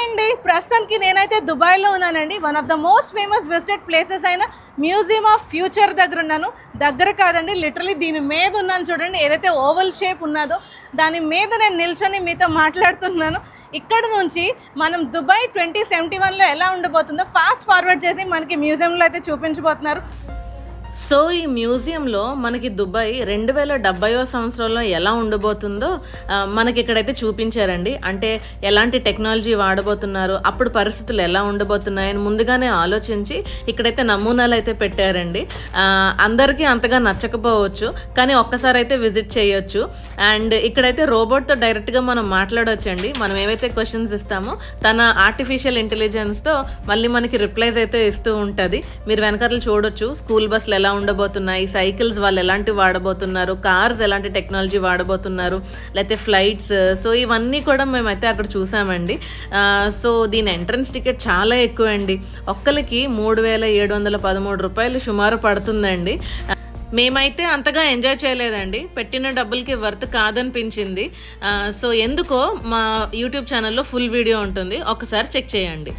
అండి, ప్రస్తుతానికి నేనైతే దుబాయ్లో ఉన్నానండి. One of the most famous visited places అయిన మ్యూజియం ఆఫ్ ఫ్యూచర్ దగ్గర ఉన్నాను. దగ్గర కాదండి, లిటరలీ దీని మీద ఉన్నాను చూడండి. ఏదైతే ఓవల్ షేప్ ఉన్నదో దాని మీద నేను నిల్చొని మీతో మాట్లాడుతున్నాను. ఇక్కడ నుంచి మనం దుబాయ్ 2071లో ఎలా ఉండబోతుందో ఫాస్ట్ ఫార్వర్డ్ చేసి మనకి మ్యూజియంలో అయితే చూపించబోతున్నారు. సో ఈ మ్యూజియంలో మనకి దుబాయ్ 2070వ సంవత్సరంలో ఎలా ఉండబోతుందో మనకి ఇక్కడైతే చూపించారండి. అంటే ఎలాంటి టెక్నాలజీ వాడబోతున్నారు, అప్పుడు పరిస్థితులు ఎలా ఉండబోతున్నాయని ముందుగానే ఆలోచించి ఇక్కడైతే నమూనాలు అయితే పెట్టారండి. అందరికీ అంతగా నచ్చకపోవచ్చు, కానీ ఒక్కసారి అయితే విజిట్ చేయొచ్చు. అండ్ ఇక్కడైతే రోబోట్తో డైరెక్ట్గా మనం మాట్లాడవచ్చండి. మనం ఏవైతే క్వశ్చన్స్ ఇస్తామో తన ఆర్టిఫిషియల్ ఇంటెలిజెన్స్తో మళ్ళీ మనకి రిప్లైస్ అయితే ఇస్తూ ఉంటుంది. మీరు వెనకాల చూడొచ్చు స్కూల్ బస్సులు ఎలా ఉండబోతున్నాయి, సైకిల్స్ వాళ్ళు ఎలాంటివి వాడబోతున్నారు, కార్స్ ఎలాంటి టెక్నాలజీ వాడబోతున్నారు, లేకపోతే ఫ్లైట్స్. సో ఇవన్నీ కూడా మేమైతే అక్కడ చూసామండి. సో దీని ఎంట్రన్స్ టికెట్ చాలా ఎక్కువ అండి. ఒక్కరికి 3713 రూపాయలు సుమారు పడుతుందండి. మేమైతే అంతగా ఎంజాయ్ చేయలేదండి, పెట్టిన డబ్బులకి వర్త్ కాదనిపించింది. సో ఎందుకో మా యూట్యూబ్ ఛానల్లో ఫుల్ వీడియో ఉంటుంది, ఒకసారి చెక్ చేయండి.